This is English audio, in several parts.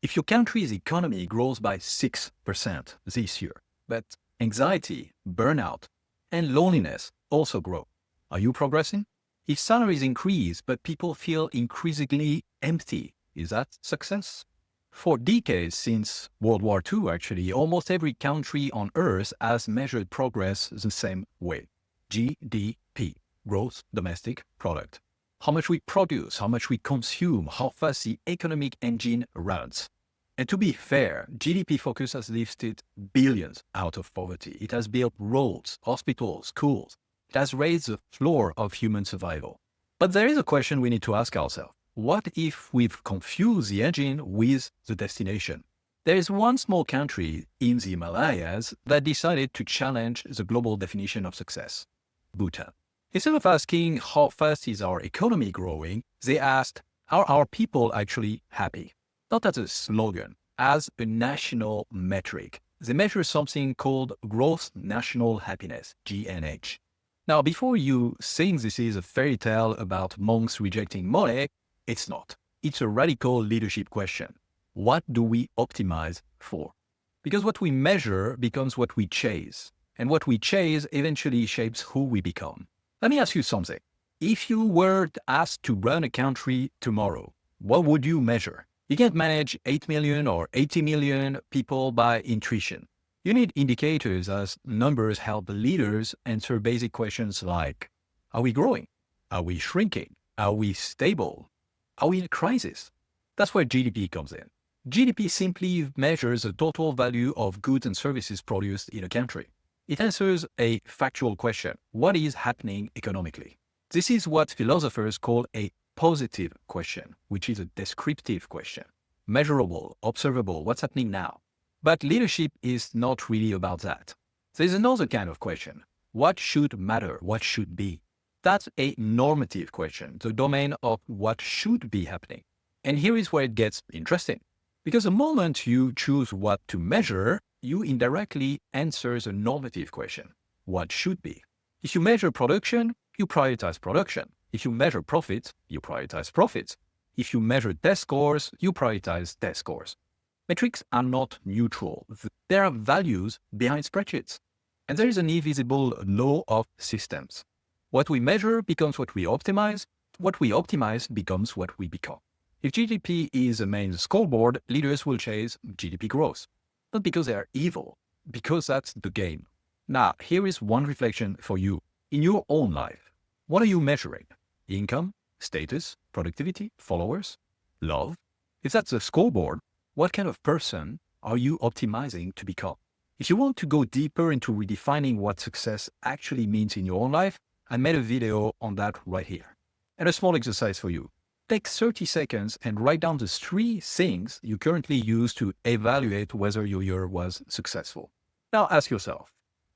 If your country's economy grows by 6% this year, but anxiety, burnout, and loneliness also grow, are you progressing? If salaries increase, but people feel increasingly empty, is that success? For decades since World War II, actually, almost every country on Earth has measured progress the same way. GDP, gross domestic product. How much we produce, how much we consume, how fast the economic engine runs. And to be fair, GDP focus has lifted billions out of poverty. It has built roads, hospitals, schools. It has raised the floor of human survival. But there is a question we need to ask ourselves. What if we've confused the engine with the destination? There is one small country in the Himalayas that decided to challenge the global definition of success: Bhutan. Instead of asking how fast is our economy growing, they asked, are our people actually happy? Not as a slogan, as a national metric. They measure something called gross national happiness, GNH. Now, before you think this is a fairy tale about monks rejecting money, it's not. It's a radical leadership question. What do we optimize for? Because what we measure becomes what we chase, and what we chase eventually shapes who we become. Let me ask you something. If you were asked to run a country tomorrow, what would you measure? You can't manage 8 million or 80 million people by intuition. You need indicators, as numbers help leaders answer basic questions like, are we growing? Are we shrinking? Are we stable? Are we in a crisis? That's where GDP comes in. GDP simply measures the total value of goods and services produced in a country. It answers a factual question. What is happening economically? This is what philosophers call a positive question, which is a descriptive question. Measurable, observable, what's happening now? But leadership is not really about that. There's another kind of question. What should matter? What should be? That's a normative question, the domain of what should be happening. And here is where it gets interesting. Because the moment you choose what to measure, you indirectly answer the normative question. What should be? If you measure production, you prioritize production. If you measure profits, you prioritize profits. If you measure test scores, you prioritize test scores. Metrics are not neutral. There are values behind spreadsheets. And there is an invisible law of systems. What we measure becomes what we optimize. What we optimize becomes what we become. If GDP is the main scoreboard, leaders will chase GDP growth. Not because they are evil, because that's the game. Now, here is one reflection for you. In your own life, what are you measuring? Income, status, productivity, followers, love? If that's the scoreboard, what kind of person are you optimizing to become? If you want to go deeper into redefining what success actually means in your own life, I made a video on that right here. And a small exercise for you. Take 30 seconds and write down the 3 things you currently use to evaluate whether your year was successful. Now ask yourself,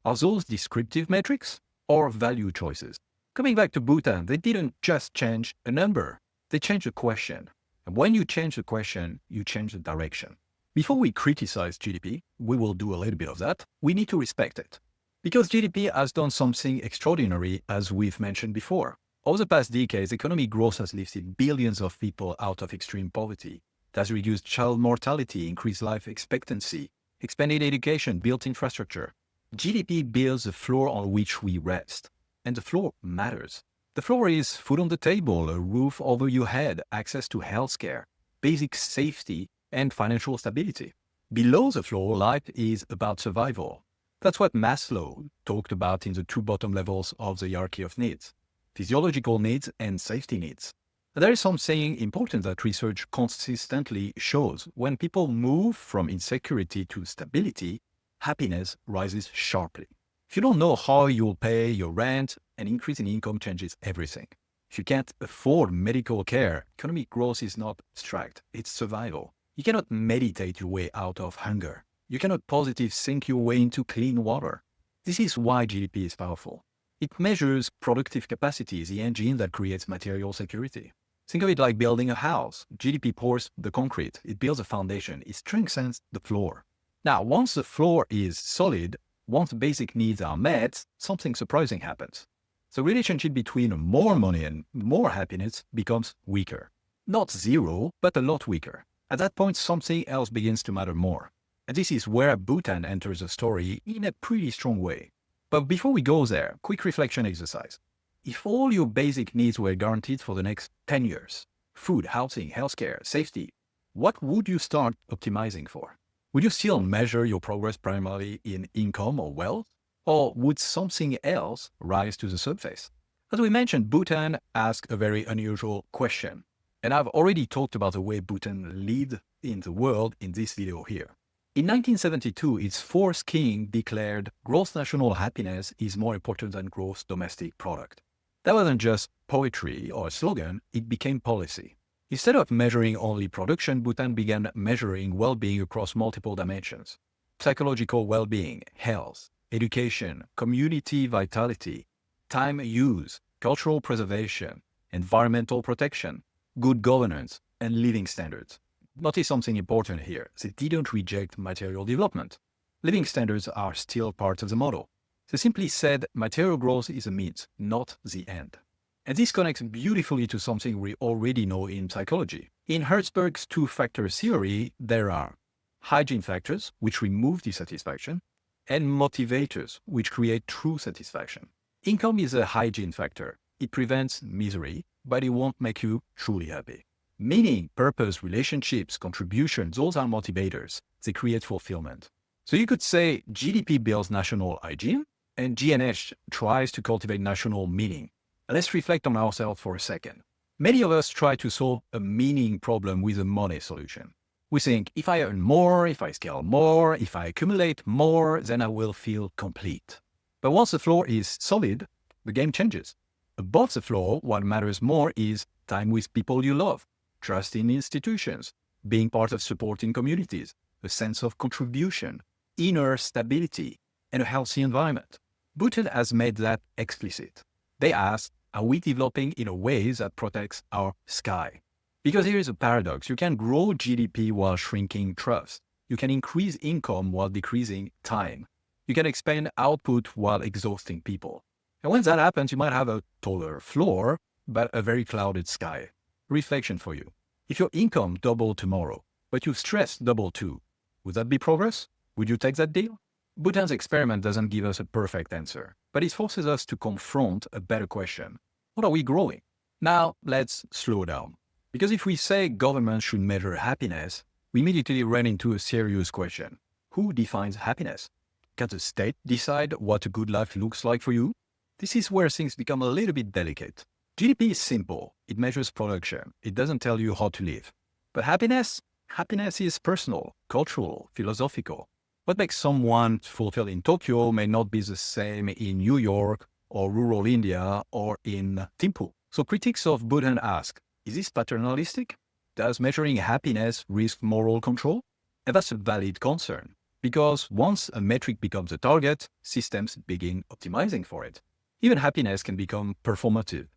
are those descriptive metrics or value choices? Coming back to Bhutan, they didn't just change a number, they changed the question. And when you change the question, you change the direction. Before we criticize GDP, we will do a little bit of that, we need to respect it. Because GDP has done something extraordinary, as we've mentioned before. Over the past decades, economic growth has lifted billions of people out of extreme poverty. It has reduced child mortality, increased life expectancy, expanded education, built infrastructure. GDP builds the floor on which we rest. And the floor matters. The floor is food on the table, a roof over your head, access to healthcare, basic safety, and financial stability. Below the floor, life is about survival. That's what Maslow talked about in the 2 bottom levels of the hierarchy of needs: physiological needs and safety needs. There is something important that research consistently shows. When people move from insecurity to stability, happiness rises sharply. If you don't know how you'll pay your rent, an increase in income changes everything. If you can't afford medical care, economic growth is not abstract, it's survival. You cannot meditate your way out of hunger. You cannot positive think your way into clean water. This is why GDP is powerful. It measures productive capacity, the engine that creates material security. Think of it like building a house. GDP pours the concrete, it builds a foundation, it strengthens the floor. Now, once the floor is solid, once basic needs are met, something surprising happens. The relationship between more money and more happiness becomes weaker. Not zero, but a lot weaker. At that point, something else begins to matter more. And this is where Bhutan enters the story in a pretty strong way. But before we go there, quick reflection exercise. If all your basic needs were guaranteed for the next 10 years, food, housing, healthcare, safety, what would you start optimizing for? Would you still measure your progress primarily in income or wealth? Or would something else rise to the surface? As we mentioned, Bhutan asks a very unusual question. And I've already talked about the way Bhutan leads in the world in this video here. In 1972, its fourth king declared gross national happiness is more important than gross domestic product. That wasn't just poetry or a slogan, it became policy. Instead of measuring only production, Bhutan began measuring well-being across multiple dimensions. Psychological well-being, health, education, community vitality, time use, cultural preservation, environmental protection, good governance, and living standards. Notice something important here. They didn't reject material development. Living standards are still part of the model. They simply said material growth is a means, not the end. And this connects beautifully to something we already know in psychology. In Herzberg's two-factor theory, there are hygiene factors, which remove dissatisfaction, and motivators, which create true satisfaction. Income is a hygiene factor. It prevents misery, but it won't make you truly happy. Meaning, purpose, relationships, contributions, those are motivators. They create fulfillment. So you could say GDP builds national hygiene, and GNH tries to cultivate national meaning. Let's reflect on ourselves for a second. Many of us try to solve a meaning problem with a money solution. We think, if I earn more, if I scale more, if I accumulate more, then I will feel complete. But once the floor is solid, the game changes. Above the floor, what matters more is time with people you love, trust in institutions, being part of supporting communities, a sense of contribution, inner stability, and a healthy environment. Bhutan has made that explicit. They ask, are we developing in a way that protects our sky? Because here is a paradox. You can grow GDP while shrinking trust. You can increase income while decreasing time. You can expand output while exhausting people. And when that happens, you might have a taller floor, but a very clouded sky. Reflection for you. If your income doubled tomorrow, but your stress doubled too, would that be progress? Would you take that deal? Bhutan's experiment doesn't give us a perfect answer, but it forces us to confront a better question. What are we growing? Now, let's slow down. Because if we say government should measure happiness, we immediately run into a serious question. Who defines happiness? Can the state decide what a good life looks like for you? This is where things become a little bit delicate. GDP is simple. It measures production. It doesn't tell you how to live. But happiness? Happiness is personal, cultural, philosophical. What makes someone fulfilled in Tokyo may not be the same in New York or rural India or in Thimphu. So critics of Bhutan ask, is this paternalistic? Does measuring happiness risk moral control? And that's a valid concern, because once a metric becomes a target, systems begin optimizing for it. Even happiness can become performative.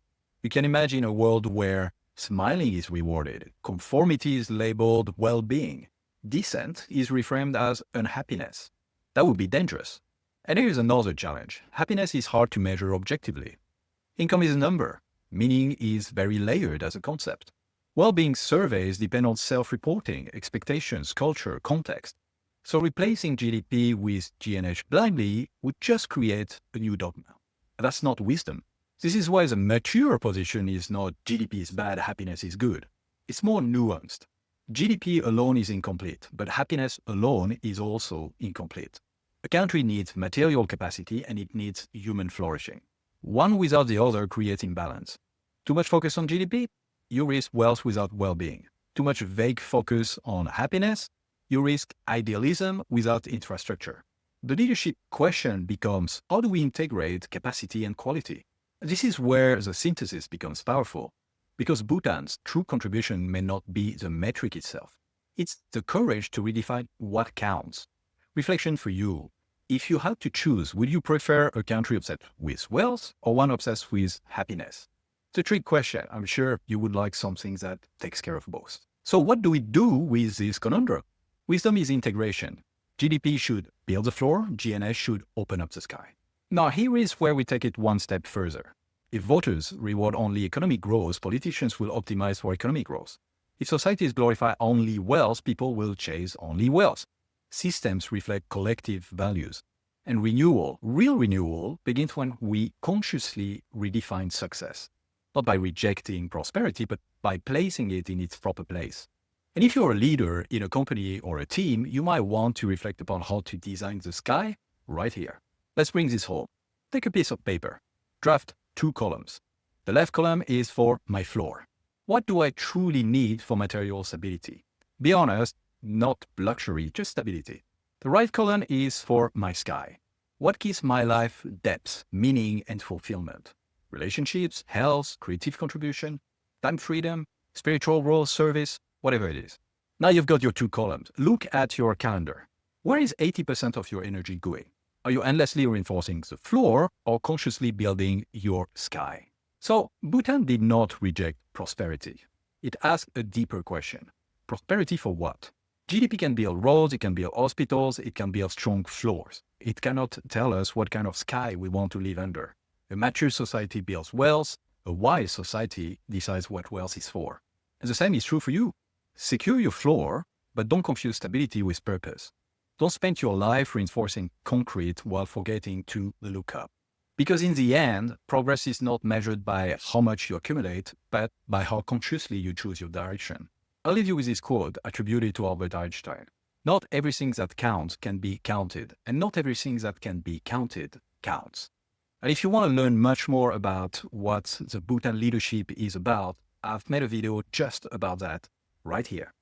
You can imagine a world where smiling is rewarded, conformity is labeled well-being, dissent is reframed as unhappiness. That would be dangerous. And here's another challenge. Happiness is hard to measure objectively. Income is a number. Meaning is very layered as a concept. Well-being surveys depend on self-reporting, expectations, culture, context. So replacing GDP with GNH blindly would just create a new dogma. That's not wisdom. This is why the mature position is not GDP is bad, happiness is good. It's more nuanced. GDP alone is incomplete, but happiness alone is also incomplete. A country needs material capacity and it needs human flourishing. One without the other creates imbalance. Too much focus on GDP, you risk wealth without well-being. Too much vague focus on happiness, you risk idealism without infrastructure. The leadership question becomes, how do we integrate capacity and quality? This is where the synthesis becomes powerful, because Bhutan's true contribution may not be the metric itself. It's the courage to redefine what counts. Reflection for you. If you had to choose, would you prefer a country obsessed with wealth or one obsessed with happiness? It's a trick question. I'm sure you would like something that takes care of both. So what do we do with this conundrum? Wisdom is integration. GDP should build the floor, GNS should open up the sky. Now here is where we take it one step further. If voters reward only economic growth, politicians will optimize for economic growth. If societies glorify only wealth, people will chase only wealth. Systems reflect collective values. And renewal, real renewal, begins when we consciously redefine success. Not by rejecting prosperity, but by placing it in its proper place. And if you're a leader in a company or a team, you might want to reflect upon how to design the sky right here. Let's bring this home. Take a piece of paper. Draft 2 columns. The left column is for my floor. What do I truly need for material stability? Be honest, not luxury, just stability. The right column is for my sky. What gives my life depth, meaning, and fulfillment? Relationships, health, creative contribution, time freedom, spiritual role, service, whatever it is. Now you've got your 2 columns. Look at your calendar. Where is 80% of your energy going? Are you endlessly reinforcing the floor or consciously building your sky? So Bhutan did not reject prosperity. It asked a deeper question. Prosperity for what? GDP can build roads, it can build hospitals, it can build strong floors. It cannot tell us what kind of sky we want to live under. A mature society builds wealth. A wise society decides what wealth is for. And the same is true for you. Secure your floor, but don't confuse stability with purpose. Don't spend your life reinforcing concrete while forgetting to look up. Because in the end, progress is not measured by how much you accumulate, but by how consciously you choose your direction. I'll leave you with this quote attributed to Albert Einstein. Not everything that counts can be counted, and not everything that can be counted counts. And if you want to learn much more about what the Bhutan leadership is about, I've made a video just about that right here.